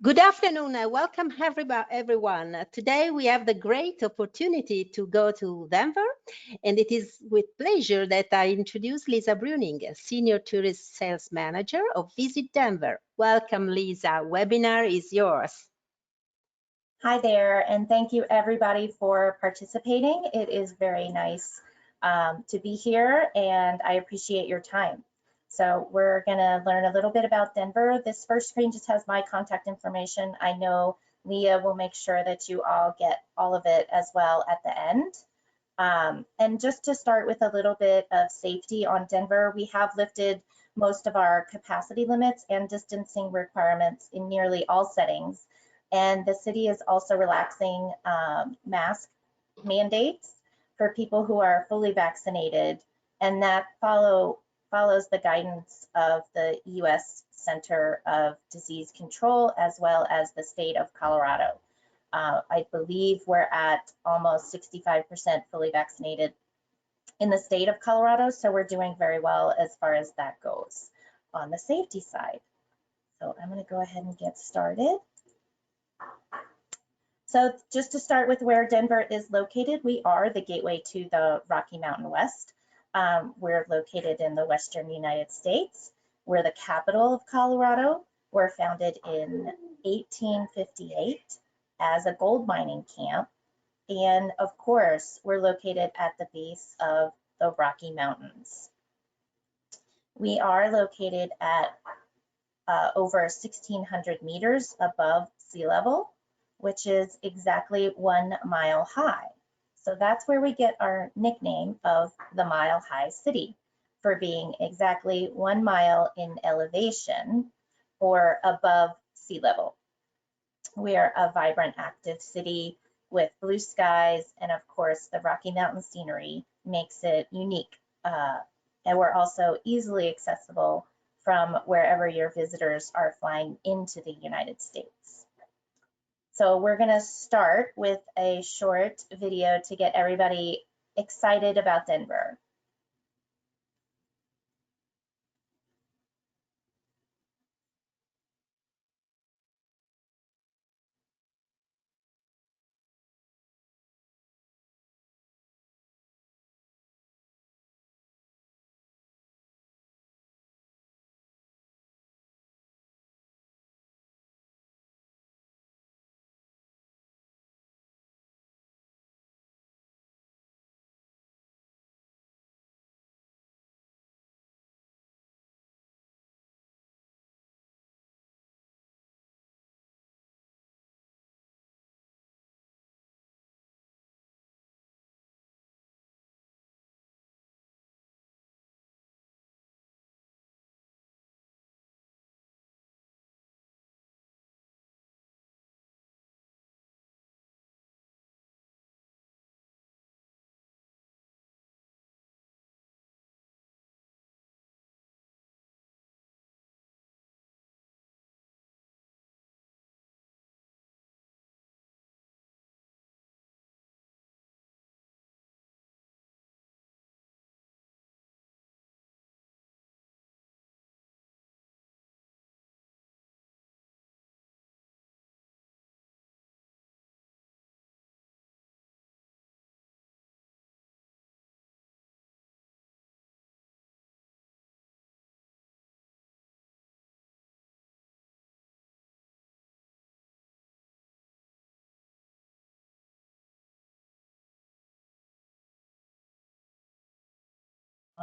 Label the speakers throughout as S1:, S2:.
S1: Good afternoon and welcome everyone. Today we have the great opportunity to go to Denver, and it is with pleasure that I introduce Lisa Bruning, Senior Tourist Sales Manager of Visit Denver. Welcome, Lisa. Webinar is yours.
S2: Hi there, and thank you everybody for participating. It is very nice to be here, and I appreciate your time. So we're going to learn a little bit about Denver. This first screen just has my contact information. I know Leah will make sure that you all get all of it as well at the end. And just to start with a little bit of safety on Denver, we have lifted most of our capacity limits and distancing requirements in nearly all settings. And the city is also relaxing mask mandates for people who are fully vaccinated, and that follows the guidance of the U.S. Center of Disease Control as well as the state of Colorado. I believe we're at almost 65% fully vaccinated in the state of Colorado, so we're doing very well as far as that goes on the safety side. So I'm going to go ahead and get started. So just to start with where Denver is located, we are the gateway to the Rocky Mountain West. We're located in the Western United States. We're the capital of Colorado. We're founded in 1858 as a gold mining camp. And of course, we're located at the base of the Rocky Mountains. We are located at over 1,600 meters above sea level, which is exactly 1 mile high. So that's where we get our nickname of the Mile High City, for being exactly 1 mile in elevation or above sea level. We are a vibrant, active city with blue skies, and of course the Rocky Mountain scenery makes it unique. And we're also easily accessible from wherever your visitors are flying into the United States. So we're going to start with a short video to get everybody excited about Denver.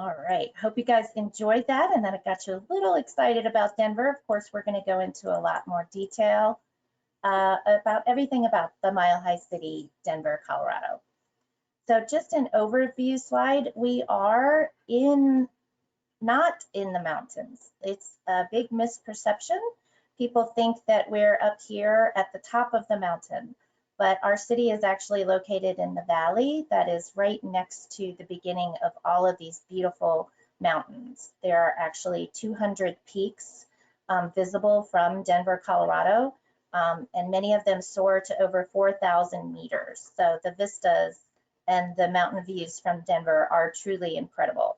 S2: All right, hope you guys enjoyed that and that it got you a little excited about Denver. Of course, we're going to go into a lot more detail about everything about the Mile High City, Denver, Colorado. So just an overview slide. We are not in the mountains. It's a big misperception. People think that we're up here at the top of the mountain, but our city is actually located in the valley that is right next to the beginning of all of these beautiful mountains. There are actually 200 peaks visible from Denver, Colorado, and many of them soar to over 4,000 meters. So the vistas and the mountain views from Denver are truly incredible.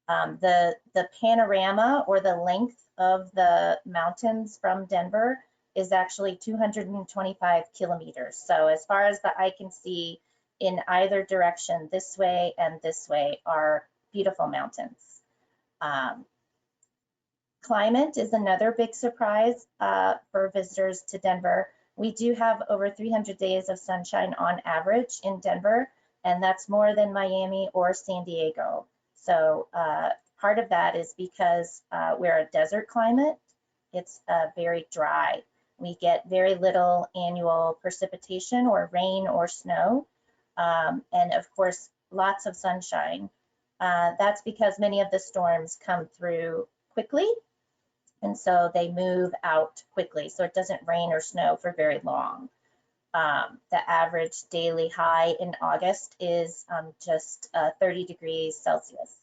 S2: The panorama or the length of the mountains from Denver is actually 225 kilometers. So as far as the eye can see, in either direction, this way and this way, are beautiful mountains. Climate is another big surprise for visitors to Denver. We do have over 300 days of sunshine on average in Denver, and that's more than Miami or San Diego. So part of that is because we're a desert climate. It's very dry. We get very little annual precipitation or rain or snow. And of course, lots of sunshine. That's because many of the storms come through quickly, and so they move out quickly, so it doesn't rain or snow for very long. The average daily high in August is just 30 degrees Celsius.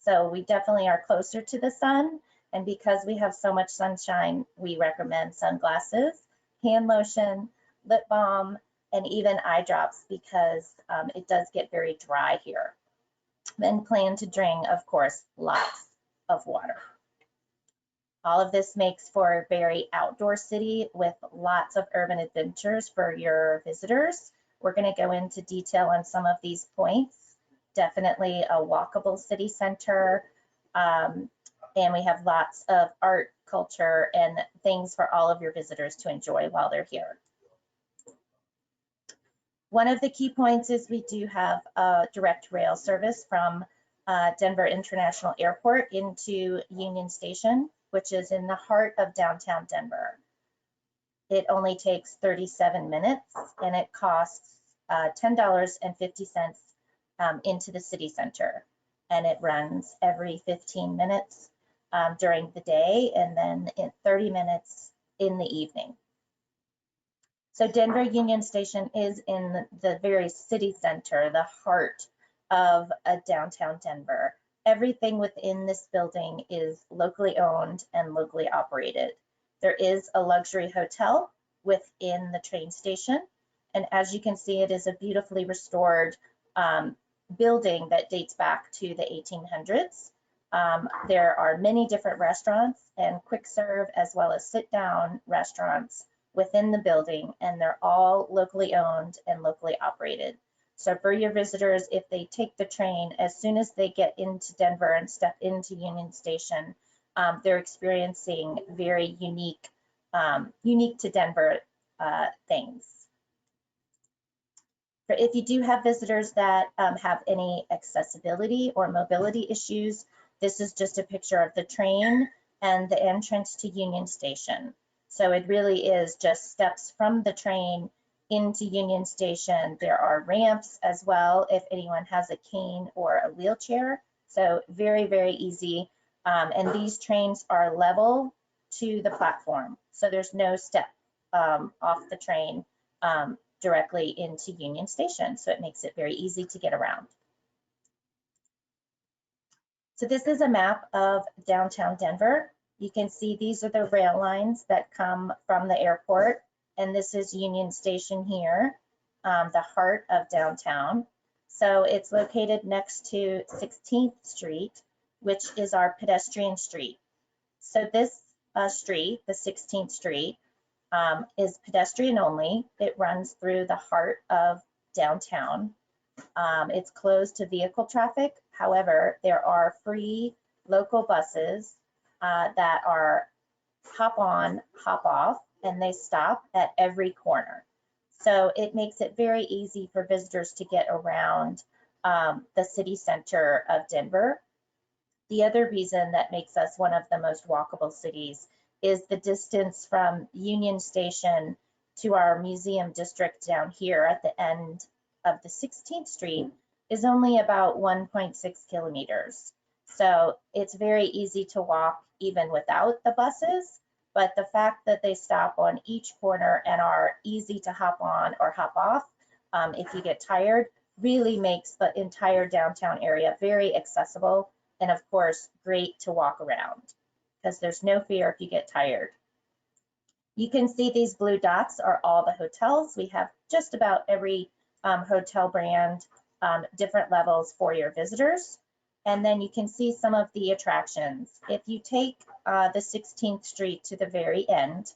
S2: So we definitely are closer to the sun, and because we have so much sunshine, we recommend sunglasses, hand lotion, lip balm, and even eye drops because it does get very dry here. Then plan to drink, of course, lots of water. All of this makes for a very outdoor city with lots of urban adventures for your visitors. We're going to go into detail on some of these points. Definitely a walkable city center. And we have lots of art, culture, and things for all of your visitors to enjoy while they're here. One of the key points is we do have a direct rail service from Denver International Airport into Union Station, which is in the heart of downtown Denver. It only takes 37 minutes and it costs $10.50 into the city center. And it runs every 15 minutes during the day and then in 30 minutes in the evening. So Denver Union Station is in the very city center, the heart of downtown Denver. Everything within this building is locally owned and locally operated. There is a luxury hotel within the train station. And as you can see, it is a beautifully restored building that dates back to the 1800s. There are many different restaurants and quick serve as well as sit down restaurants within the building, and they're all locally owned and locally operated. So for your visitors, if they take the train, as soon as they get into Denver and step into Union Station, they're experiencing very unique to Denver things. If you do have visitors that have any accessibility or mobility issues, this is just a picture of the train and the entrance to Union Station. So it really is just steps from the train into Union Station. There are ramps as well if anyone has a cane or a wheelchair. So very, very easy. And these trains are level to the platform. So there's no step off the train directly into Union Station. So it makes it very easy to get around. So this is a map of downtown Denver. You can see these are the rail lines that come from the airport. And this is Union Station here, the heart of downtown. So it's located next to 16th Street, which is our pedestrian street. So this street, the 16th Street, is pedestrian only. It runs through the heart of downtown. It's closed to vehicle traffic. However, there are free local buses that are hop on, hop off, and they stop at every corner. So it makes it very easy for visitors to get around the city center of Denver. The other reason that makes us one of the most walkable cities is the distance from Union Station to our museum district down here at the end of the 16th Street is only about 1.6 kilometers. So it's very easy to walk even without the buses, but the fact that they stop on each corner and are easy to hop on or hop off if you get tired really makes the entire downtown area very accessible and of course great to walk around because there's no fear if you get tired. You can see these blue dots are all the hotels. We have just about every hotel brand, different levels for your visitors. And then you can see some of the attractions. If you take the 16th Street to the very end,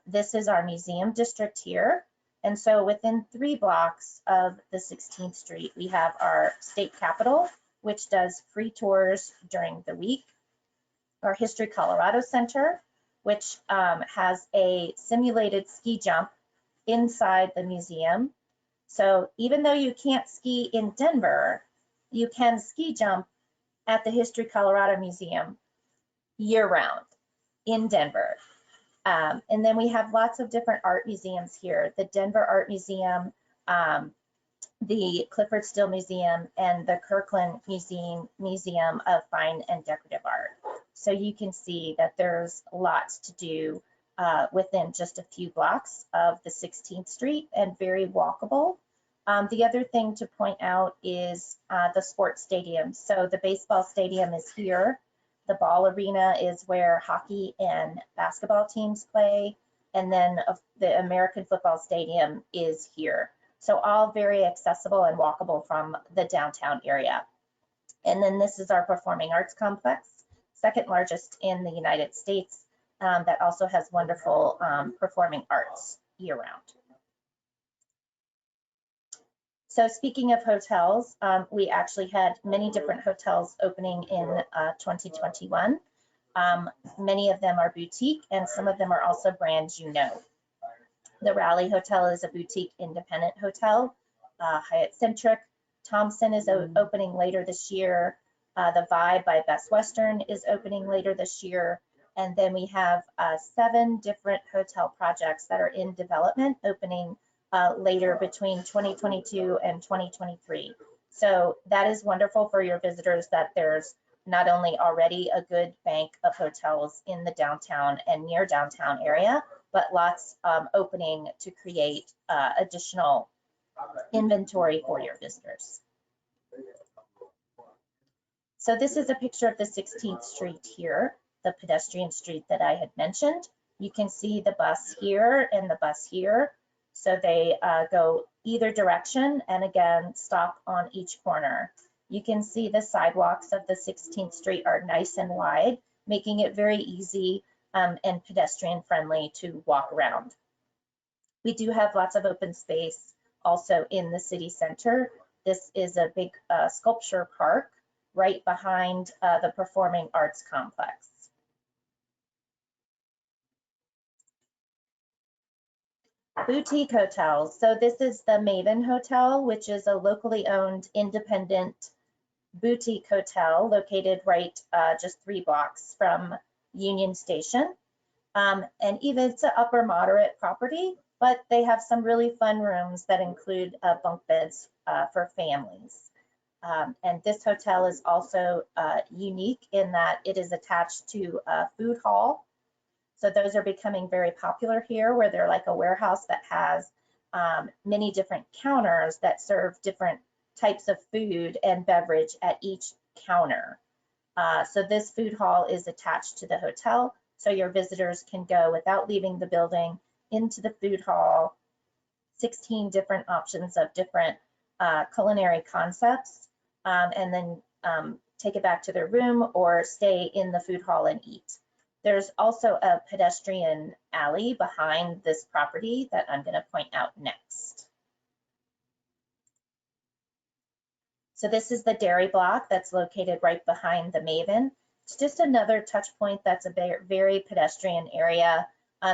S2: This is our museum district here. And so within 3 blocks of the 16th Street, we have our state capitol, which does free tours during the week. Our History Colorado Center, which has a simulated ski jump inside the museum. So even though you can't ski in Denver, you can ski jump at the History Colorado Museum year-round in Denver. And then we have lots of different art museums here. The Denver Art Museum, the Clyfford Still Museum, and the Kirkland Museum of Fine and Decorative Art. So you can see that there's lots to do within just a few blocks of the 16th Street and very walkable. The other thing to point out is the sports stadium. So the baseball stadium is here. The ball arena is where hockey and basketball teams play. And then the American football stadium is here. So all very accessible and walkable from the downtown area. And then this is our performing arts complex, second largest in the United States, that also has wonderful performing arts year round. So speaking of hotels, we actually had many different hotels opening in 2021. Many of them are boutique and some of them are also brands you know. The Raleigh Hotel is a boutique independent hotel. Hyatt Centric, Thompson is opening later this year. The Vibe by Best Western is opening later this year. And then we have 7 different hotel projects that are in development opening later between 2022 and 2023. So that is wonderful for your visitors that there's not only already a good bank of hotels in the downtown and near downtown area, but lots opening to create additional inventory for your visitors. So this is a picture of the 16th Street here, the pedestrian street that I had mentioned. You can see the bus here and the bus here. So they go either direction and again, stop on each corner. You can see the sidewalks of the 16th Street are nice and wide, making it very easy and pedestrian friendly to walk around. We do have lots of open space also in the city center. This is a big sculpture park right behind the Performing Arts Complex. Boutique hotels. So this is the Maven Hotel, which is a locally owned independent boutique hotel located right just 3 blocks from Union Station. And even it's an upper moderate property, but they have some really fun rooms that include bunk beds for families. And this hotel is also unique in that it is attached to a food hall. So those are becoming very popular here, where they're like a warehouse that has many different counters that serve different types of food and beverage at each counter. So this food hall is attached to the hotel, so your visitors can go without leaving the building into the food hall, 16 different options of different culinary concepts, and then take it back to their room or stay in the food hall and eat. There's also a pedestrian alley behind this property that I'm going to point out next. So this is the dairy block that's located right behind the Maven. It's just another touch point that's a very pedestrian area,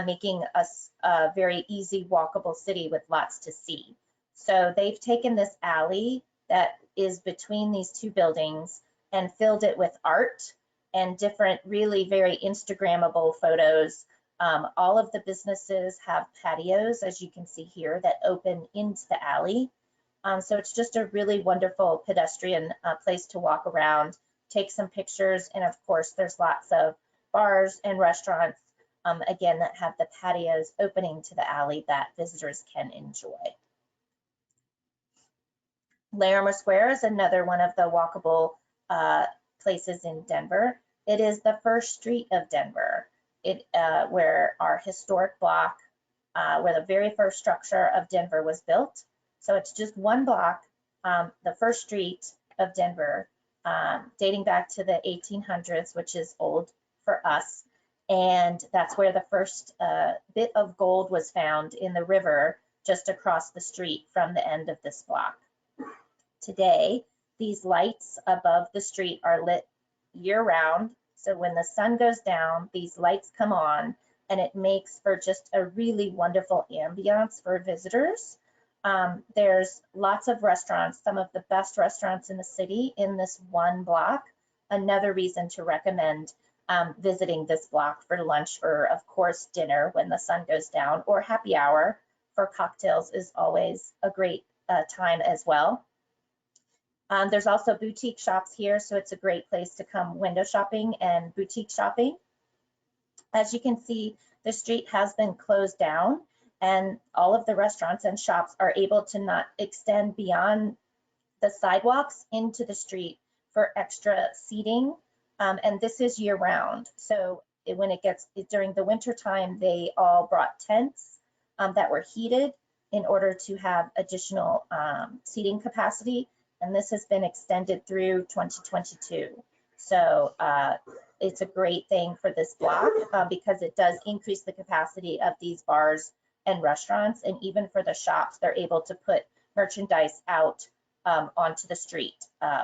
S2: making us a very easy walkable city with lots to see. So they've taken this alley that is between these 2 buildings and filled it with art and different really very Instagrammable photos. All of the businesses have patios, as you can see here, that open into the alley. So it's just a really wonderful pedestrian place to walk around, take some pictures, and of course there's lots of bars and restaurants, again, that have the patios opening to the alley that visitors can enjoy. Larimer Square is another one of the walkable places in Denver. It is the first street of Denver, where our historic block, where the very first structure of Denver was built. So it's just 1 block, the first street of Denver, dating back to the 1800s, which is old for us. And that's where the first bit of gold was found, in the river just across the street from the end of this block. Today, these lights above the street are lit year-round. So when the sun goes down, these lights come on, and it makes for just a really wonderful ambiance for visitors. There's lots of restaurants, some of the best restaurants in the city in this one block. Another reason to recommend visiting this block for lunch, or of course dinner when the sun goes down, or happy hour for cocktails is always a great time as well. There's also boutique shops here, so it's a great place to come window shopping and boutique shopping. As you can see, the street has been closed down, and all of the restaurants and shops are able to not extend beyond the sidewalks into the street for extra seating. And this is year round. So when it gets during the winter time, they all brought tents that were heated in order to have additional seating capacity. And this has been extended through 2022. So it's a great thing for this block because it does increase the capacity of these bars and restaurants. And even for the shops, they're able to put merchandise out onto the street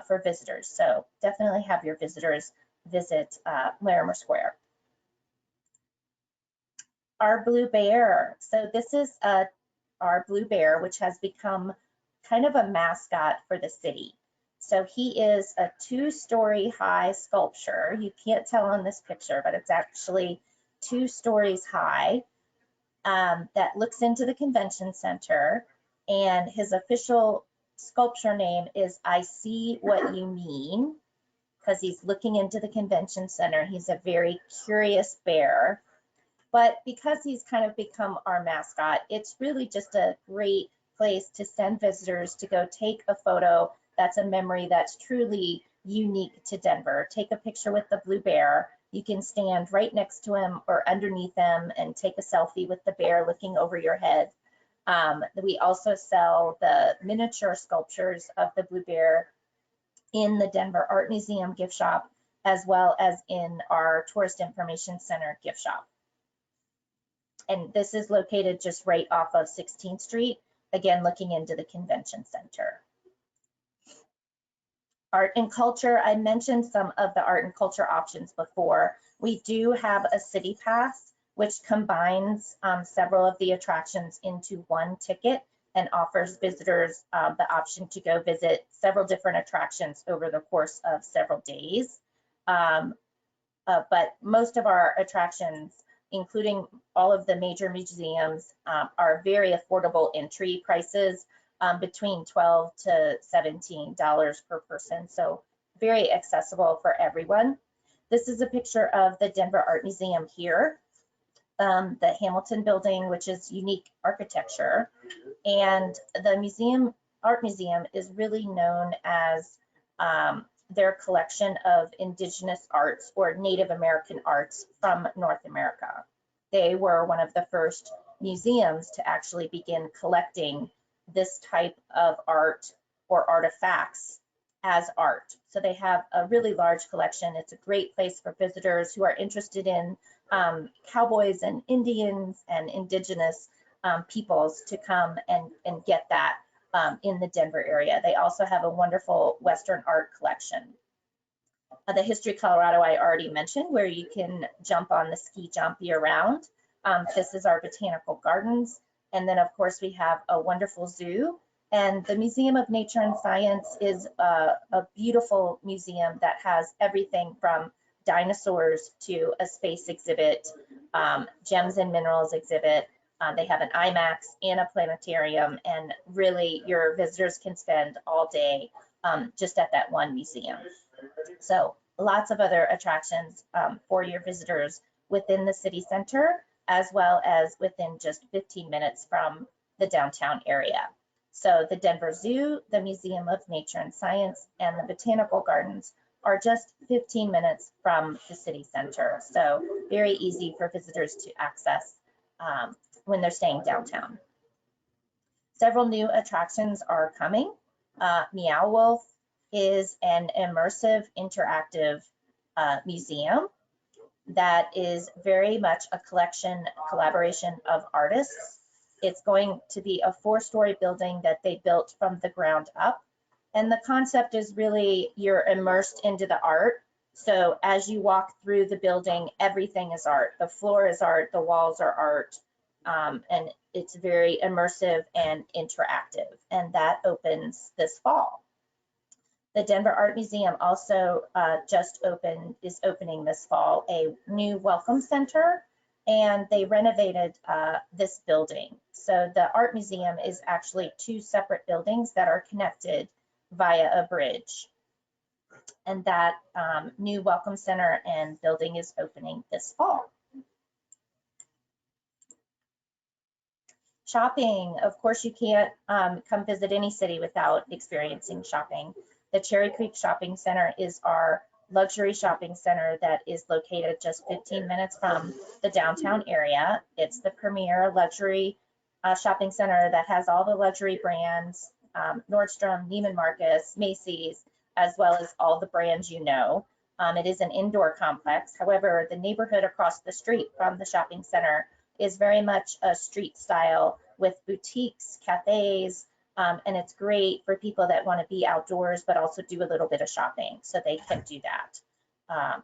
S2: for visitors. So definitely have your visitors visit Larimer Square. Our Blue Bear. So this is our Blue Bear, which has become kind of a mascot for the city. So he is a 2-story high sculpture. You can't tell on this picture, but it's actually 2 stories high that looks into the convention center. And his official sculpture name is I See What You Mean, because he's looking into the convention center. He's a very curious bear. But because he's kind of become our mascot, it's really just a great place to send visitors to go take a photo that's a memory that's truly unique to Denver. Take a picture with the Blue Bear. You can stand right next to him or underneath him and take a selfie with the bear looking over your head. We also sell the miniature sculptures of the Blue Bear in the Denver Art Museum gift shop, as well as in our Tourist Information Center gift shop. And this is located just right off of 16th Street, again, looking into the convention center. Art and culture, I mentioned some of the art and culture options before. We do have a city pass, which combines several of the attractions into one ticket and offers visitors the option to go visit several different attractions over the course of several days. But most of our attractions, including all of the major museums, are very affordable entry prices, between $12 to $17 per person. So very accessible for everyone. This is a picture of the Denver Art Museum here, the Hamilton building, which is unique architecture. And the Art Museum is really known as their collection of indigenous arts or Native American arts from North America. They were one of the first museums to actually begin collecting this type of art or artifacts as art. So they have a really large collection. It's a great place for visitors who are interested in cowboys and Indians and indigenous peoples to come and get that in the Denver area. They also have a wonderful Western art collection. The History Colorado I already mentioned, where you can jump on the ski jump year round. This is our botanical gardens. And then of course we have a wonderful zoo, and the Museum of Nature and Science is a beautiful museum that has everything from dinosaurs to a space exhibit, gems and minerals exhibit. They have an IMAX and a planetarium, and really your visitors can spend all day just at that one museum. So lots of other attractions for your visitors within the city center, as well as within just 15 minutes from the downtown area. So the Denver Zoo, the Museum of Nature and Science, and the Botanical Gardens are just 15 minutes from the city center. So very easy for visitors to access when they're staying downtown. Several new attractions are coming. Meow Wolf is an immersive, interactive museum that is very much a collaboration of artists. It's going to be a 4-story building that they built from the ground up. And the concept is really you're immersed into the art. So as you walk through the building, everything is art. The floor is art, the walls are art, and it's very immersive and interactive. And that opens this fall. The Denver Art Museum also is opening this fall a new welcome center, and they renovated this building. So the Art Museum is actually 2 separate buildings that are connected via a bridge. And that new welcome center and building is opening this fall. Shopping, of course, you can't come visit any city without experiencing shopping. The Cherry Creek Shopping Center is our luxury shopping center that is located just 15 minutes from the downtown area. It's the premier luxury shopping center that has all the luxury brands, Nordstrom, Neiman Marcus, Macy's, as well as all the brands you know. It is an indoor complex. However, the neighborhood across the street from the shopping center is very much a street style with boutiques, cafes, and it's great for people that want to be outdoors but also do a little bit of shopping, so they can do that.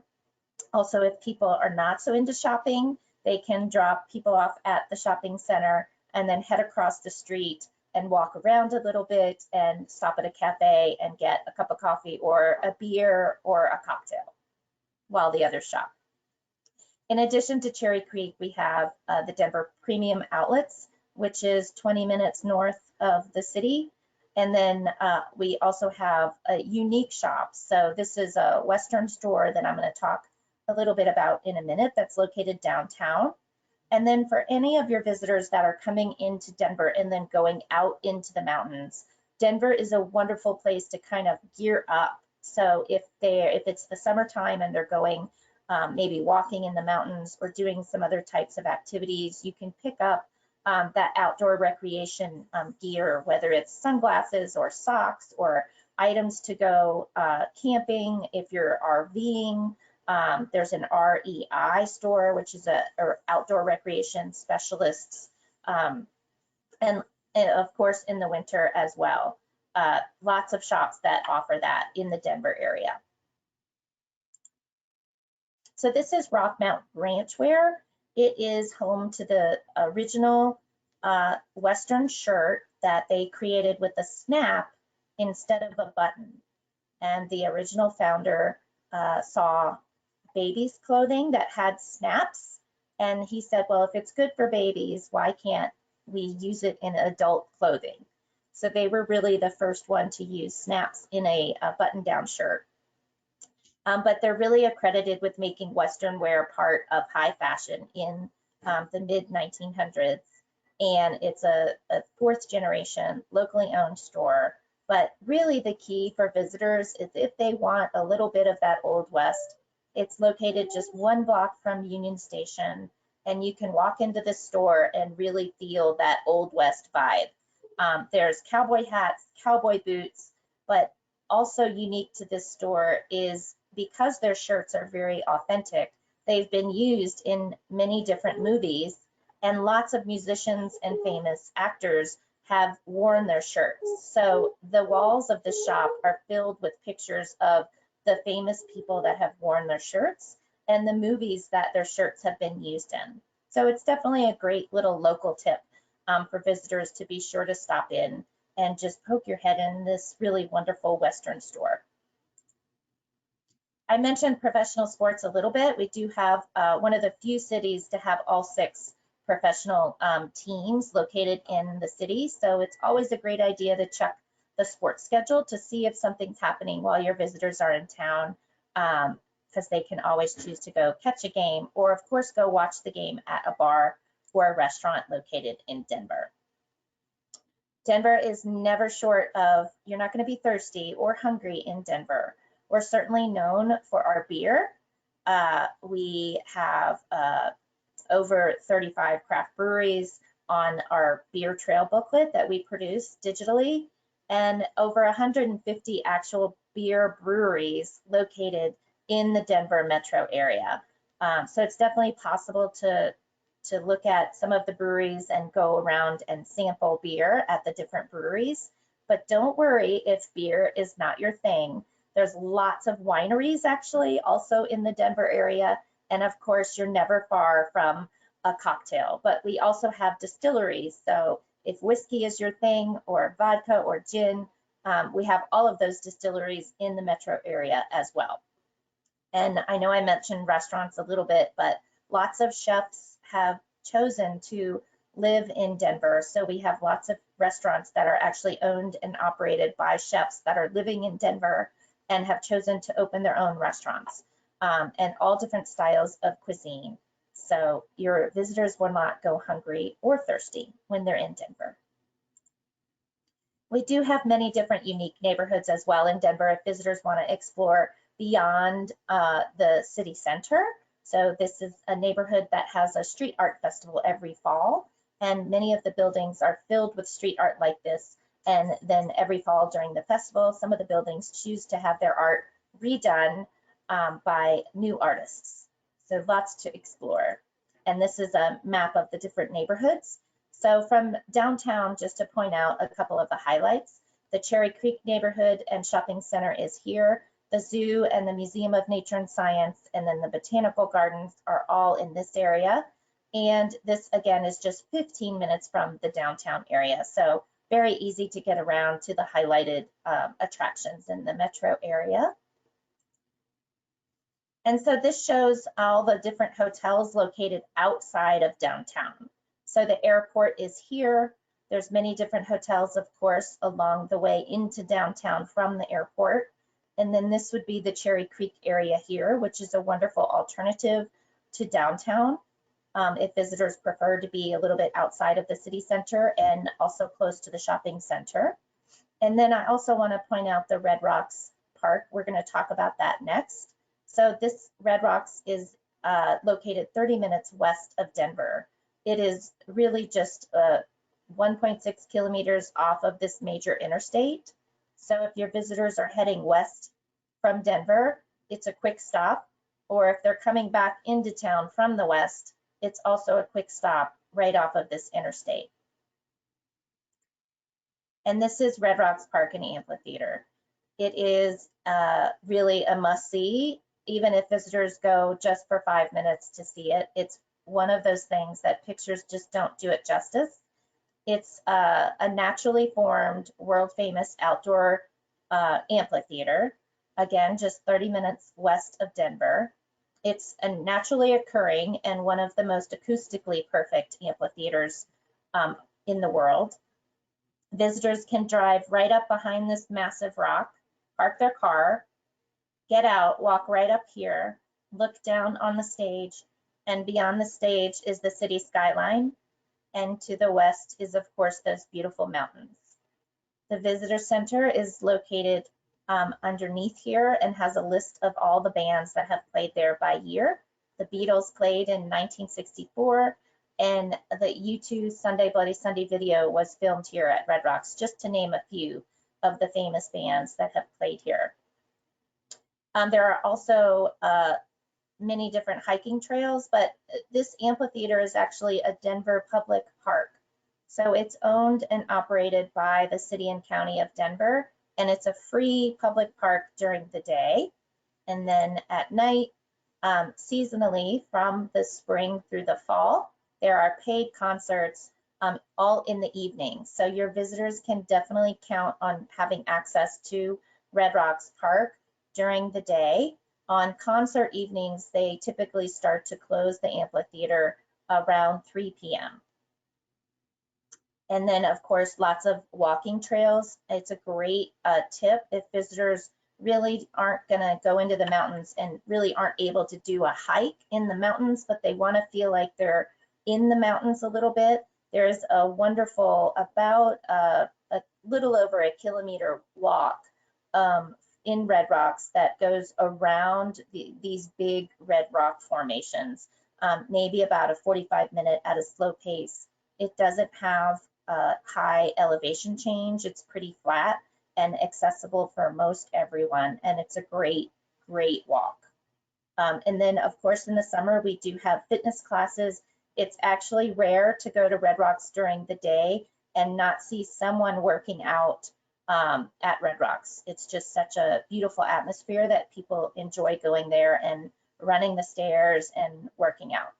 S2: Also, if people are not so into shopping, they can drop people off at the shopping center and then head across the street and walk around a little bit and stop at a cafe and get a cup of coffee or a beer or a cocktail while the others shop. In addition to Cherry Creek, we have the Denver Premium Outlets, which is 20 minutes north of the city. And then we also have a Unique Shops. So this is a Western store that I'm going to talk a little bit about in a minute that's located downtown. And then for any of your visitors that are coming into Denver and then going out into the mountains, Denver is a wonderful place to kind of gear up. So if it's the summertime and they're going maybe walking in the mountains or doing some other types of activities, you can pick up that outdoor recreation gear, whether it's sunglasses or socks or items to go camping. If you're RVing, there's an REI store, which is or outdoor recreation specialists, and of course in the winter as well. Lots of shops that offer that in the Denver area. So this is Rockmount Ranchwear. It is home to the original Western shirt that they created with a snap instead of a button. And the original founder saw babies' clothing that had snaps. And he said, well, if it's good for babies, why can't we use it in adult clothing? So they were really the first one to use snaps in a button-down shirt. But they're really accredited with making Western wear part of high fashion in the mid-1900s. And it's a 4th generation, locally owned store. But really the key for visitors is if they want a little bit of that Old West, it's located just 1 block from Union Station. And you can walk into the store and really feel that Old West vibe. There's cowboy hats, cowboy boots, but also unique to this store is because their shirts are very authentic, they've been used in many different movies, and lots of musicians and famous actors have worn their shirts. So the walls of the shop are filled with pictures of the famous people that have worn their shirts and the movies that their shirts have been used in. So it's definitely a great little local tip for visitors to be sure to stop in and just poke your head in this really wonderful Western store. I mentioned professional sports a little bit. We do have one of the few cities to have all 6 professional teams located in the city. So it's always a great idea to check the sports schedule to see if something's happening while your visitors are in town, because they can always choose to go catch a game or of course go watch the game at a bar or a restaurant located in Denver. Denver is never short of, you're not going to be thirsty or hungry in Denver. We're certainly known for our beer. We have over 35 craft breweries on our beer trail booklet that we produce digitally, and over 150 actual beer breweries located in the Denver metro area. So it's definitely possible to look at some of the breweries and go around and sample beer at the different breweries. But don't worry if beer is not your thing. There's lots of wineries actually also in the Denver area. And of course, you're never far from a cocktail, but we also have distilleries. So if whiskey is your thing, or vodka or gin, we have all of those distilleries in the metro area as well. And I know I mentioned restaurants a little bit, but lots of chefs have chosen to live in Denver. So we have lots of restaurants that are actually owned and operated by chefs that are living in Denver and have chosen to open their own restaurants, and all different styles of cuisine. So your visitors will not go hungry or thirsty when they're in Denver. We do have many different unique neighborhoods as well in Denver if visitors want to explore beyond the city center. So this is a neighborhood that has a street art festival every fall, and many of the buildings are filled with street art like this. And then every fall during the festival, some of the buildings choose to have their art redone by new artists. So lots to explore. And this is a map of the different neighborhoods. So from downtown, just to point out a couple of the highlights, the Cherry Creek neighborhood and shopping center is here. The zoo and the Museum of Nature and Science, and then the botanical gardens are all in this area. And this again is just 15 minutes from the downtown area. So very easy to get around to the highlighted attractions in the metro area. And so this shows all the different hotels located outside of downtown. So the airport is here. There's many different hotels, of course, along the way into downtown from the airport. And then this would be the Cherry Creek area here, which is a wonderful alternative to downtown if visitors prefer to be a little bit outside of the city center and also close to the shopping center. And then I also want to point out the Red Rocks Park. We're going to talk about that next. So this Red Rocks is located 30 minutes west of Denver. It is really just 1.6 kilometers off of this major interstate. So if your visitors are heading west from Denver, it's a quick stop. Or if they're coming back into town from the west, it's also a quick stop right off of this interstate. And this is Red Rocks Park and Amphitheater. It is really a must-see, even if visitors go just for 5 minutes to see it. It's one of those things that pictures just don't do it justice. It's a naturally formed, world-famous outdoor amphitheater. Again, just 30 minutes west of Denver. It's a naturally occurring and one of the most acoustically perfect amphitheaters in the world. Visitors can drive right up behind this massive rock, park their car, get out, walk right up here, look down on the stage, and beyond the stage is the city skyline. And to the west is, of course, those beautiful mountains. The visitor center is located underneath here and has a list of all the bands that have played there by year. The Beatles played in 1964, and the U2 Sunday Bloody Sunday video was filmed here at Red Rocks, just to name a few of the famous bands that have played here. There are also many different hiking trails, but this amphitheater is actually a Denver public park. So it's owned and operated by the city and county of Denver, and it's a free public park during the day. And then at night, seasonally from the spring through the fall, there are paid concerts all in the evening. So your visitors can definitely count on having access to Red Rocks Park during the day. On concert evenings, they typically start to close the amphitheater around 3 p.m. And then, of course, lots of walking trails. It's a great tip if visitors really aren't going to go into the mountains and really aren't able to do a hike in the mountains, but they want to feel like they're in the mountains a little bit. There's a wonderful, about a little over a kilometer walk in Red Rocks that goes around these big red rock formations, maybe about a 45-minute at a slow pace. It doesn't have high elevation change. It's pretty flat and accessible for most everyone, and it's a great, great walk. And then, of course, in the summer, we do have fitness classes. It's actually rare to go to Red Rocks during the day and not see someone working out at Red Rocks. It's just such a beautiful atmosphere that people enjoy going there and running the stairs and working out.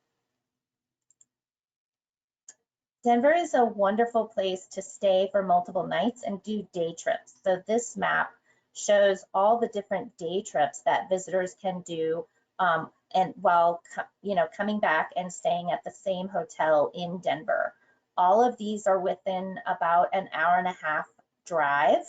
S2: Denver is a wonderful place to stay for multiple nights and do day trips. So this map shows all the different day trips that visitors can do, and while coming back and staying at the same hotel in Denver. All of these are within about an hour and a half drive.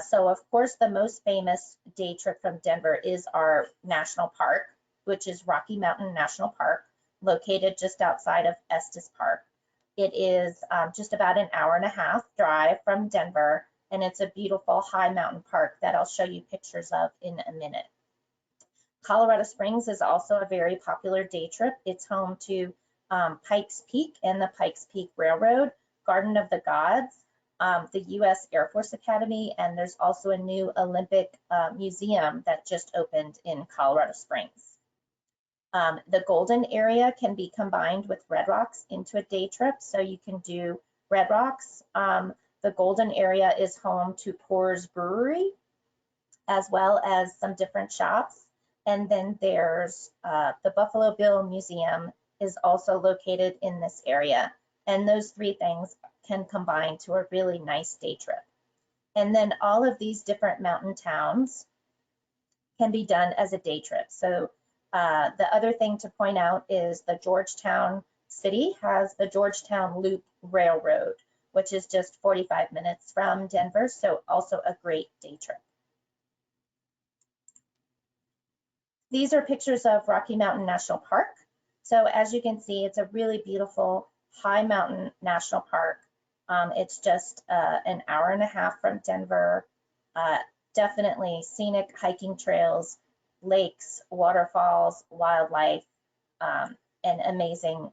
S2: So of course, the most famous day trip from Denver is our national park, which is Rocky Mountain National Park, located just outside of Estes Park. It is just about an hour and a half drive from Denver, and it's a beautiful high mountain park that I'll show you pictures of in a minute. Colorado Springs is also a very popular day trip. It's home to Pikes Peak and the Pikes Peak Railroad, Garden of the Gods, the U.S. Air Force Academy, and there's also a new Olympic museum that just opened in Colorado Springs. The Golden area can be combined with Red Rocks into a day trip, so you can do Red Rocks. The Golden area is home to Coors Brewery, as well as some different shops. And then there's the Buffalo Bill Museum is also located in this area. And those three things can combine to a really nice day trip. And then all of these different mountain towns can be done as a day trip. So the other thing to point out is the Georgetown City has the Georgetown Loop Railroad, which is just 45 minutes from Denver, so also a great day trip. These are pictures of Rocky Mountain National Park. So as you can see, it's a really beautiful high mountain national park. It's just an hour and a half from Denver. Definitely scenic hiking trails, lakes, waterfalls, wildlife, and amazing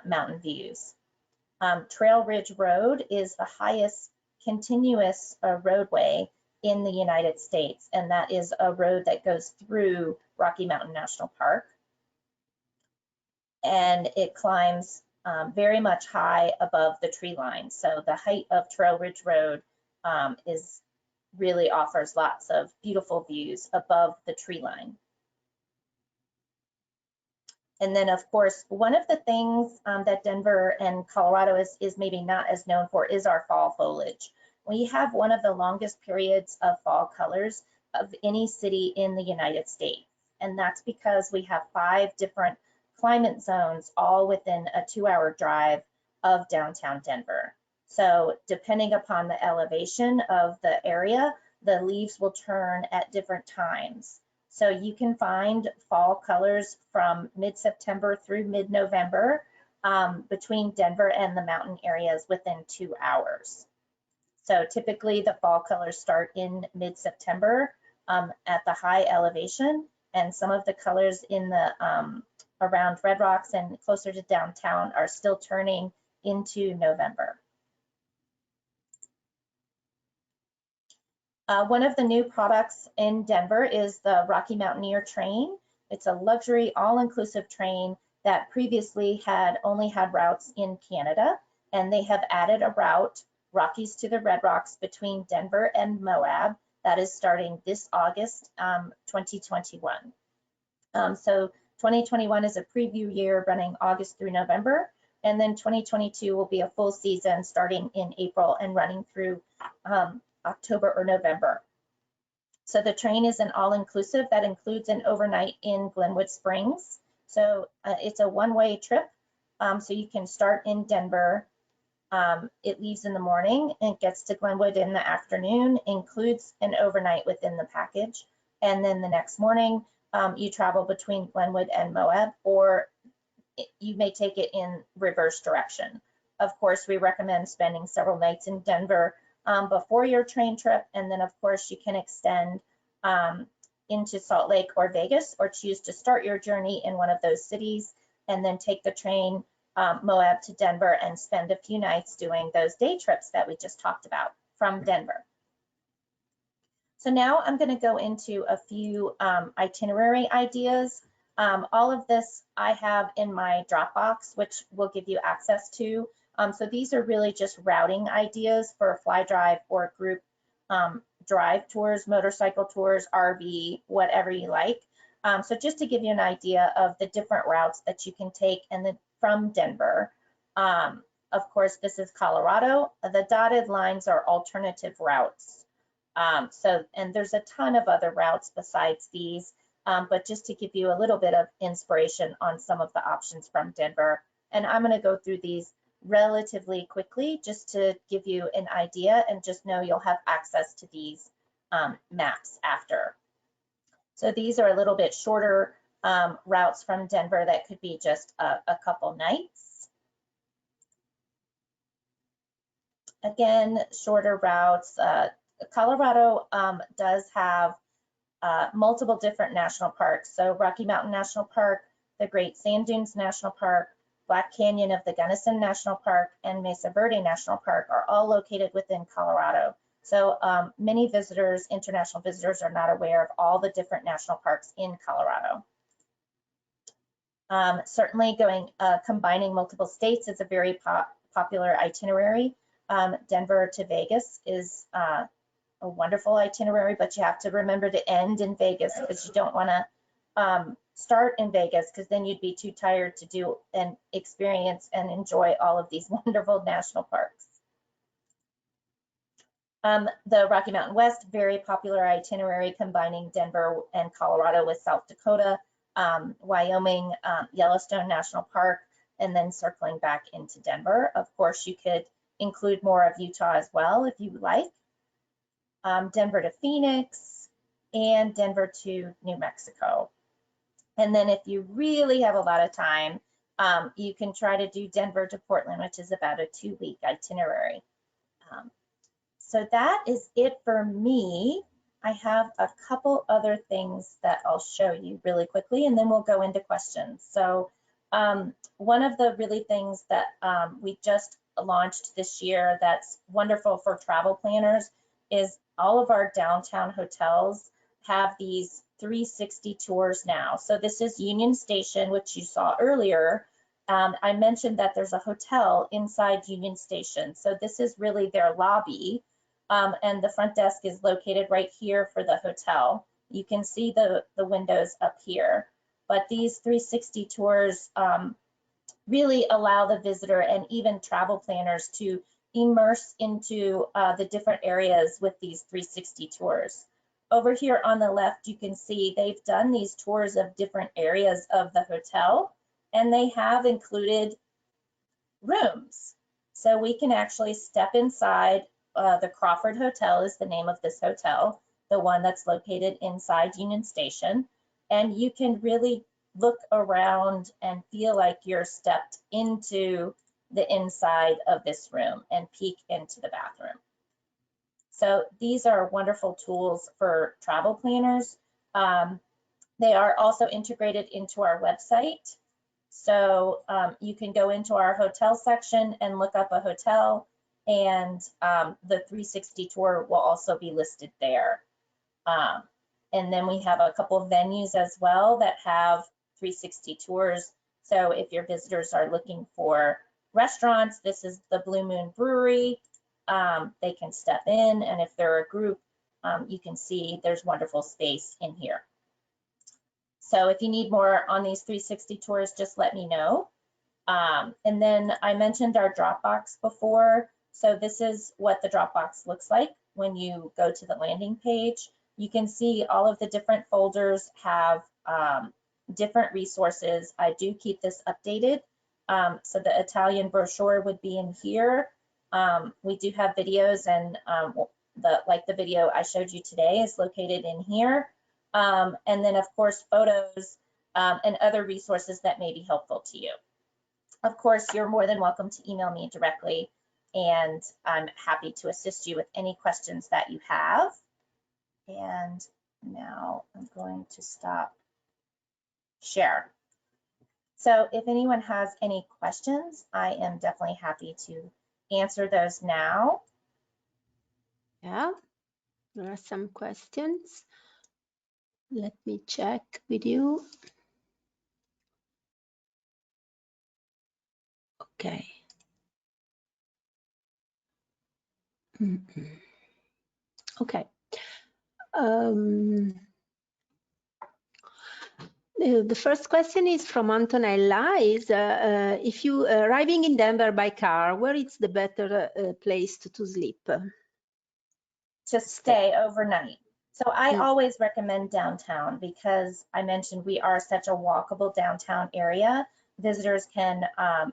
S2: mountain views. Trail Ridge Road is the highest continuous roadway in the United States, and that is a road that goes through Rocky Mountain National Park. And it climbs very much high above the tree line. So the height of Trail Ridge Road really offers lots of beautiful views above the tree line. And then, of course, one of the things that Denver and Colorado is maybe not as known for is our fall foliage. We have one of the longest periods of fall colors of any city in the United States. And that's because we have 5 different climate zones all within a 2-hour drive of downtown Denver. So depending upon the elevation of the area, the leaves will turn at different times. So you can find fall colors from mid-September through mid-November between Denver and the mountain areas within 2 hours. So typically the fall colors start in mid-September at the high elevation, and some of the colors in the around Red Rocks and closer to downtown are still turning into November. One of the new products in Denver is the Rocky Mountaineer train. It's a luxury all-inclusive train that previously had only had routes in Canada, and they have added a route, Rockies to the Red Rocks, between Denver and Moab. That is starting this August 2021. So 2021 is a preview year running August through November, and then 2022 will be a full season starting in April and running through October or November. So the train is an all-inclusive that includes an overnight in Glenwood Springs. So it's a one-way trip. So you can start in Denver. It leaves in the morning and gets to Glenwood in the afternoon, includes an overnight within the package. And then the next morning, you travel between Glenwood and Moab, or you may take it in reverse direction. Of course, we recommend spending several nights in Denver before your train trip, and then of course you can extend into Salt Lake or Vegas, or choose to start your journey in one of those cities and then take the train Moab to Denver and spend a few nights doing those day trips that we just talked about from Denver. So now I'm going to go into a few itinerary ideas. All of this I have in my Dropbox, which will give you access to. So these are really just routing ideas for a fly drive or group drive tours, motorcycle tours, RV, whatever you like. So just to give you an idea of the different routes that you can take and then from Denver. Of course, this is Colorado. The dotted lines are alternative routes. And there's a ton of other routes besides these, but just to give you a little bit of inspiration on some of the options from Denver. And I'm going to go through these relatively quickly just to give you an idea, and just know you'll have access to these maps after. So these are a little bit shorter routes from Denver that could be just a couple nights. Again, shorter routes. Colorado does have multiple different national parks. So Rocky Mountain National Park, the Great Sand Dunes National Park, Black Canyon of the Gunnison National Park, and Mesa Verde National Park are all located within Colorado. So many visitors, international visitors, are not aware of all the different national parks in Colorado. Certainly combining multiple states is a very popular itinerary. Denver to Vegas is a wonderful itinerary, but you have to remember to end in Vegas, because you don't want to start in Vegas, because then you'd be too tired to do and experience and enjoy all of these wonderful national parks. The Rocky Mountain West, very popular itinerary combining Denver and Colorado with South Dakota, Wyoming, Yellowstone National Park, and then circling back into Denver. Of course, you could include more of Utah as well if you like. Denver to Phoenix, and Denver to New Mexico. And then if you really have a lot of time, you can try to do Denver to Portland, which is about a 2-week itinerary. So that is it for me. I have a couple other things that I'll show you really quickly, and then we'll go into questions. So one of the really things that we just launched this year that's wonderful for travel planners is all of our downtown hotels have these 360 tours now. So this is Union Station, which you saw earlier. I mentioned that there's a hotel inside Union Station. So this is really their lobby, and the front desk is located right here for the hotel. You can see the windows up here, but these 360 tours really allow the visitor and even travel planners to immerse into the different areas with these 360 tours. Over here on the left, you can see they've done these tours of different areas of the hotel, and they have included rooms. So we can actually step inside. The Crawford Hotel is the name of this hotel, the one that's located inside Union Station, and you can really look around and feel like you're stepped into the inside of this room and peek into the bathroom. So these are wonderful tools for travel planners. They are also integrated into our website. So you can go into our hotel section and look up a hotel, and the 360 tour will also be listed there. And then we have a couple of venues as well that have 360 tours. So if your visitors are looking for restaurants, this is the Blue Moon Brewery. They can step in, and if they're a group, you can see there's wonderful space in here. So if you need more on these 360 tours, just let me know. And then I mentioned our Dropbox before. So this is what the Dropbox looks like when you go to the landing page. You can see all of the different folders have different resources. I do keep this updated. So the Italian brochure would be in here. We do have videos, and like the video I showed you today is located in here. And then of course photos and other resources that may be helpful to you. Of course, you're more than welcome to email me directly, and I'm happy to assist you with any questions that you have. And now I'm going to stop share. So if anyone has any questions, I am definitely happy to answer those now.
S1: Yeah. There are some questions. Let me check with you. Okay. Okay. The first question is from Antonella. Is if you arriving in Denver by car, where is the better place to sleep?
S2: To stay overnight. So I always recommend downtown because I mentioned we are such a walkable downtown area. Visitors can,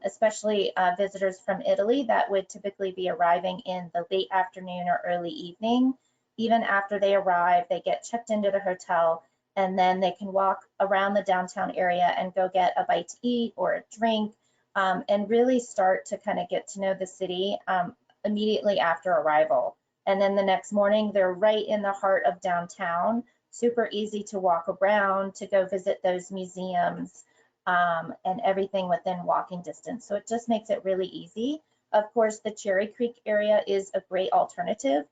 S2: especially visitors from Italy that would typically be arriving in the late afternoon or early evening. Even after they arrive, they get checked into the hotel and then they can walk around the downtown area and go get a bite to eat or a drink and really start to kind of get to know the city immediately after arrival. And then the next morning, they're right in the heart of downtown, super easy to walk around, to go visit those museums and everything within walking distance. So it just makes it really easy. Of course, the Cherry Creek area is a great alternative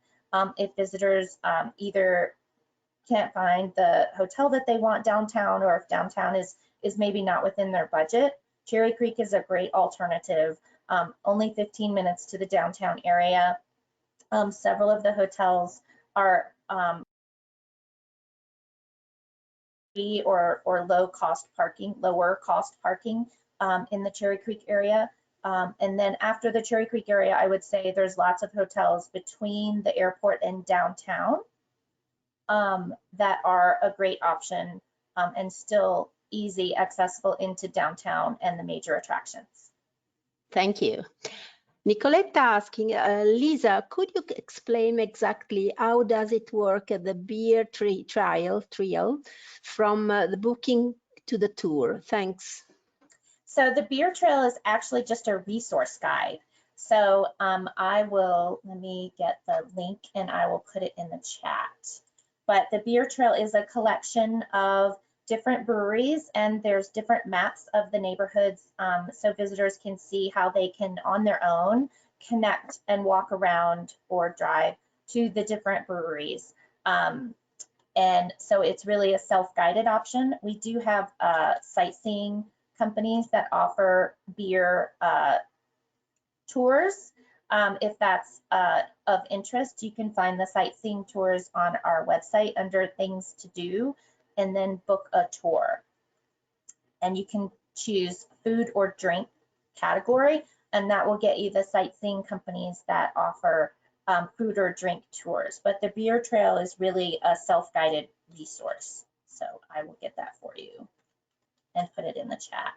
S2: if visitors either can't find the hotel that they want downtown, or if downtown is maybe not within their budget. Cherry Creek is a great alternative, only 15 minutes to the downtown area. Several of the hotels are free or lower cost parking in the Cherry Creek area. And then after the Cherry Creek area, I would say there's lots of hotels between the airport and downtown that are a great option and still easy accessible into downtown and the major attractions.
S1: Thank you. Nicoletta asking, Lisa, could you explain exactly how does it work at the beer trial from the booking to the tour? Thanks.
S2: So the beer trail is actually just a resource guide. So let me get the link and I will put it in the chat. But the beer trail is a collection of different breweries and there's different maps of the neighborhoods so visitors can see how they can on their own connect and walk around or drive to the different breweries. And so it's really a self-guided option. We do have sightseeing companies that offer beer tours. If that's of interest, you can find the sightseeing tours on our website under things to do and then book a tour. And you can choose food or drink category, and that will get you the sightseeing companies that offer food or drink tours. But the beer trail is really a self-guided resource. So I will get that for you and put it in the chat.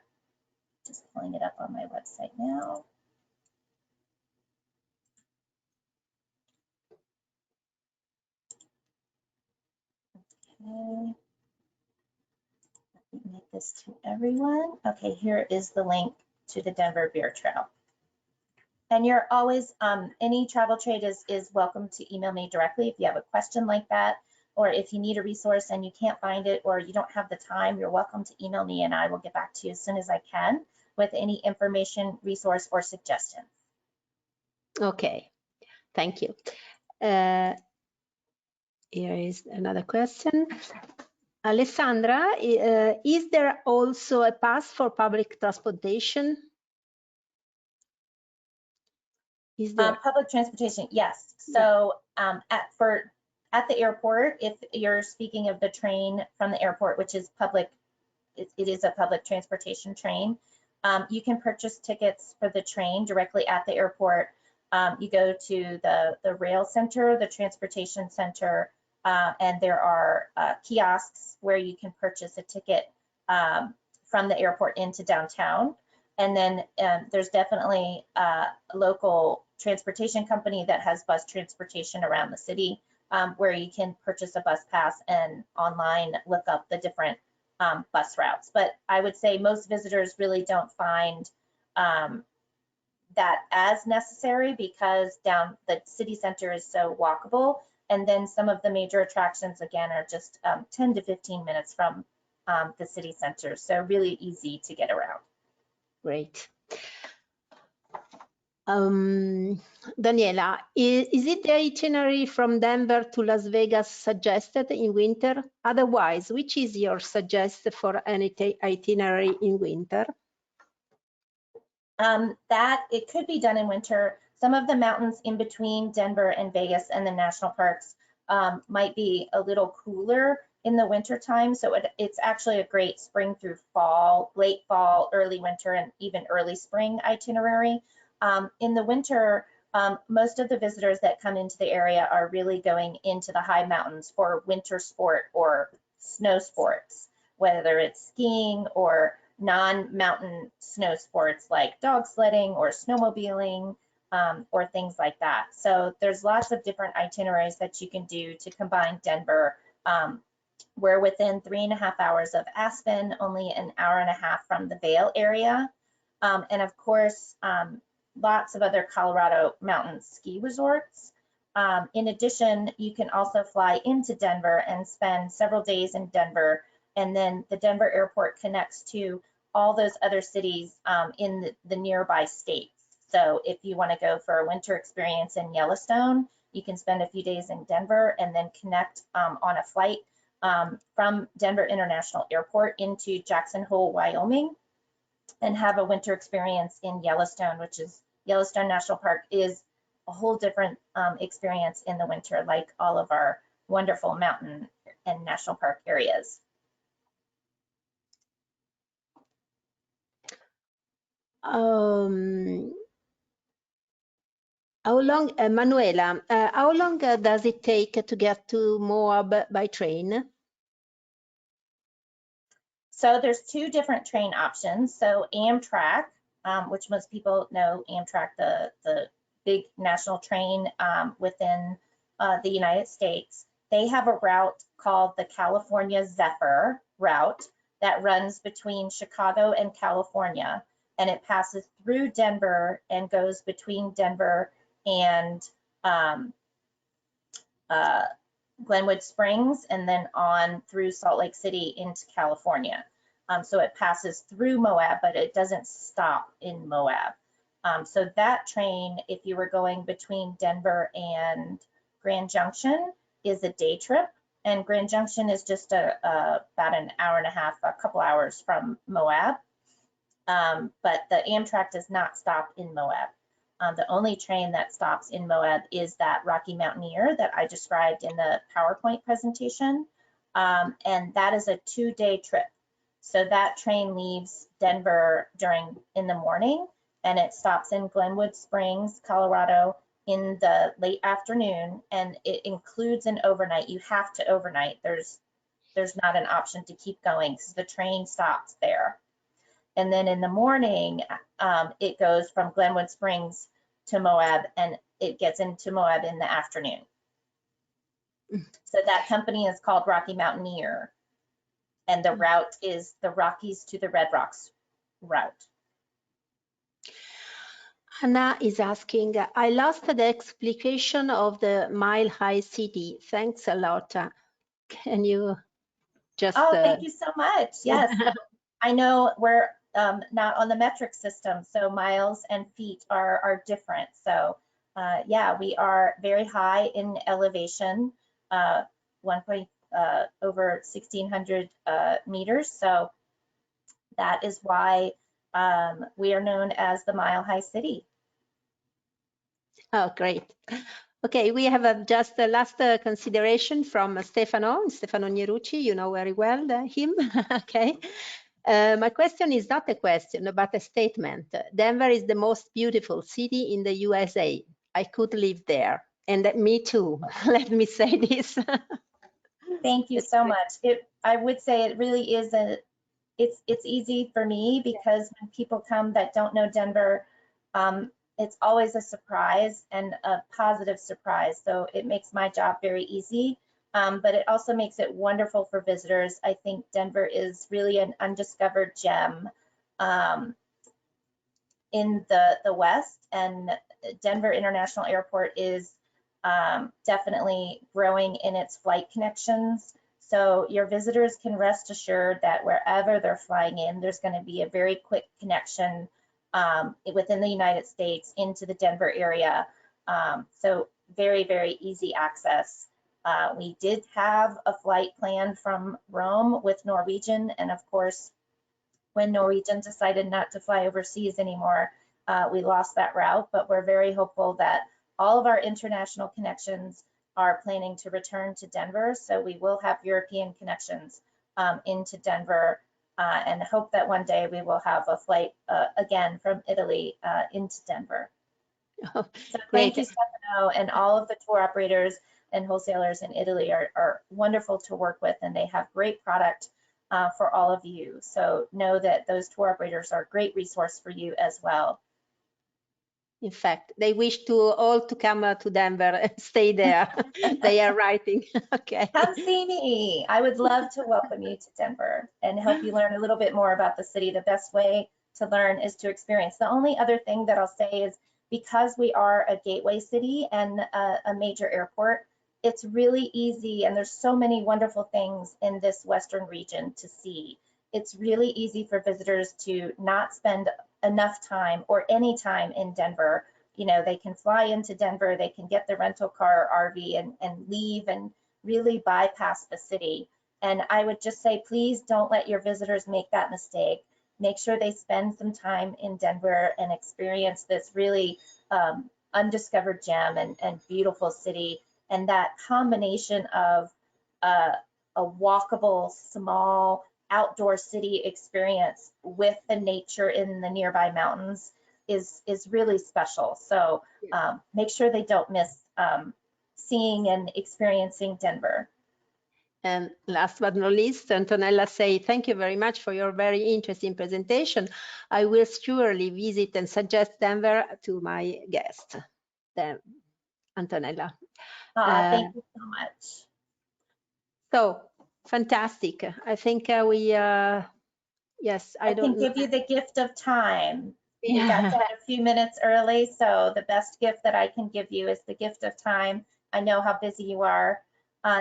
S2: Just pulling it up on my website now. Okay. Let me make this to everyone. Okay, here is the link to the Denver Beer Trail. And you're always, any travel trade is welcome to email me directly if you have a question like that, or if you need a resource and you can't find it or you don't have the time, you're welcome to email me and I will get back to you as soon as I can with any information, resource, or suggestion.
S1: Okay, thank you. Here is another question. Alessandra, is there also a pass for public transportation? Is there?
S2: Public transportation, yes. So at the airport, if you're speaking of the train from the airport, which is public, it is a public transportation train, you can purchase tickets for the train directly at the airport. You go to the rail center, the transportation center, and there are kiosks where you can purchase a ticket from the airport into downtown. And then there's definitely a local transportation company that has bus transportation around the city where you can purchase a bus pass and online look up the different bus routes. But I would say most visitors really don't find that as necessary because the city center is so walkable. And then some of the major attractions, again, are just 10 to 15 minutes from the city center. So really easy to get around.
S1: Great. Daniela, is it the itinerary from Denver to Las Vegas suggested in winter? Otherwise, which is your suggestion for an itinerary in winter?
S2: That it could be done in winter. Some of the mountains in between Denver and Vegas and the national parks might be a little cooler in the winter time. So it's actually a great spring through fall, late fall, early winter, and even early spring itinerary. In the winter, most of the visitors that come into the area are really going into the high mountains for winter sport or snow sports, whether it's skiing or non-mountain snow sports like dog sledding or snowmobiling or things like that. So there's lots of different itineraries that you can do to combine Denver. We're within 3.5 hours of Aspen, only an hour and a half from the Vail area. And of course, lots of other Colorado mountain ski resorts. In addition, you can also fly into Denver and spend several days in Denver. And then the Denver airport connects to all those other cities in the nearby states. So if you want to go for a winter experience in Yellowstone, you can spend a few days in Denver and then connect on a flight from Denver International Airport into Jackson Hole, Wyoming, and have a winter experience in Yellowstone, which is Yellowstone National Park is a whole different experience in the winter, like all of our wonderful mountain and national park areas.
S1: How long, Manuela, how long does it take to get to Moab by train?
S2: So there's two different train options. So Amtrak, which most people know, Amtrak, the big national train within the United States, they have a route called the California Zephyr route that runs between Chicago and California. And it passes through Denver and goes between Denver and Glenwood Springs, and then on through Salt Lake City into California. So it passes through Moab, but it doesn't stop in Moab. So that train, if you were going between Denver and Grand Junction, is a day trip. And Grand Junction is just about an hour and a half, a couple hours from Moab. But the Amtrak does not stop in Moab. The only train that stops in Moab is that Rocky Mountaineer that I described in the PowerPoint presentation. And that is a 2-day trip. So that train leaves Denver in the morning, and it stops in Glenwood Springs, Colorado in the late afternoon, and it includes an overnight. You have to overnight. There's not an option to keep going because the train stops there. And then in the morning, it goes from Glenwood Springs to Moab, and it gets into Moab in the afternoon. So that company is called Rocky Mountaineer, and the route is the Rockies to the Red Rocks route.
S1: Anna is asking, I lost the explication of the Mile High City. Thanks a lot. Can you just...
S2: Oh, thank you so much. Yes, I know we're not on the metric system, so miles and feet are different. So yeah, we are very high in elevation, over 1,600 meters. So that is why we are known as the Mile High City.
S1: Oh, great. Okay, we have just the last consideration from Stefano Nierucci. You know very well him. Okay. My question is not a question, but a statement. Denver is the most beautiful city in the USA. I could live there. And me too. Let me say this.
S2: Thank you so much. I would say it really is it's easy for me because when people come that don't know Denver, it's always a surprise and a positive surprise. So it makes my job very easy, but it also makes it wonderful for visitors. I think Denver is really an undiscovered gem in the West, and Denver International Airport is definitely growing in its flight connections. So your visitors can rest assured that wherever they're flying in, there's going to be a very quick connection within the United States into the Denver area. So very, very easy access. We did have a flight planned from Rome with Norwegian, and of course, when Norwegian decided not to fly overseas anymore, we lost that route, but we're very hopeful that all of our international connections are planning to return to Denver. So we will have European connections into Denver, and hope that one day we will have a flight again from Italy into Denver.
S1: Oh,
S2: so
S1: great.
S2: Thank you, Stefano, and all of the tour operators and wholesalers in Italy are wonderful to work with, and they have great product for all of you. So know that those tour operators are a great resource for you as well.
S1: In fact, they wish to all to come to Denver and stay there. They are writing. Okay.
S2: Come see me. I would love to welcome you to Denver and help you learn a little bit more about the city. The best way to learn is to experience. The only other thing that I'll say is, because we are a gateway city and a major airport, it's really easy, and there's so many wonderful things in this western region to see. It's really easy for visitors to not spend enough time or any time in Denver. You know, they can fly into Denver, they can get the rental car or RV and leave and really bypass the city. And I would just say, please don't let your visitors make that mistake. Make sure they spend some time in Denver and experience this really undiscovered gem and beautiful city. And that combination of a walkable, small, outdoor city experience with the nature in the nearby mountains is really special. So make sure they don't miss seeing and experiencing Denver.
S1: And last but not least, Antonella say, thank you very much for your very interesting presentation. I will surely visit and suggest Denver to my guest, Antonella.
S2: Thank you so much.
S1: So fantastic. I think yes, I
S2: can give you the gift of time. We got done a few minutes early, so the best gift that I can give you is the gift of time. I know how busy you are.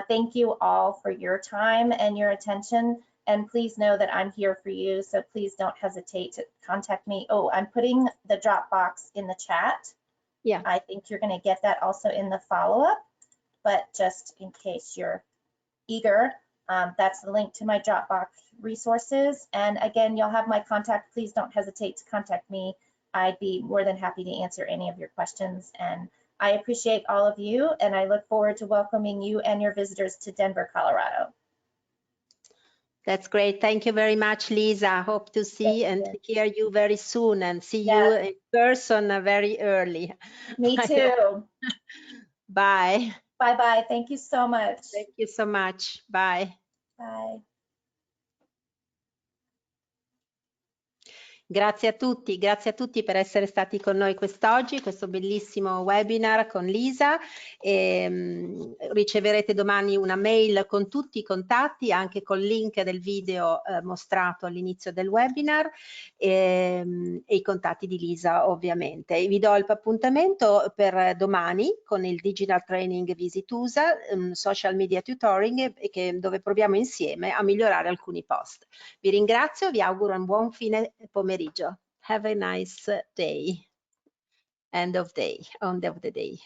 S2: Thank you all for your time and your attention, and please know that I'm here for you, so please don't hesitate to contact me. Oh, I'm putting the Dropbox in the chat.
S1: Yeah.
S2: I think you're going to get that also in the follow-up, but just in case you're eager, that's the link to my Dropbox resources. And again, you'll have my contact. Please don't hesitate to contact me. I'd be more than happy to answer any of your questions. And I appreciate all of you, and I look forward to welcoming you and your visitors to Denver, Colorado.
S1: That's great. Thank you very much, Lisa. Hope to see and hear you very soon, and see you in person very early.
S2: Me too.
S1: Bye.
S2: Bye-bye. Thank you so much.
S1: Thank you so much. Bye.
S2: Bye.
S1: Grazie a tutti per essere stati con noi quest'oggi, questo bellissimo webinar con Lisa. Riceverete domani una mail con tutti i contatti, anche col link del video mostrato all'inizio del webinar, e i contatti di Lisa ovviamente. Vi do l'appuntamento per domani con il Digital Training Visit USA, Social Media Tutoring, dove proviamo insieme a migliorare alcuni post. Vi ringrazio, vi auguro un buon fine pomeriggio. Have a nice day. End of the day.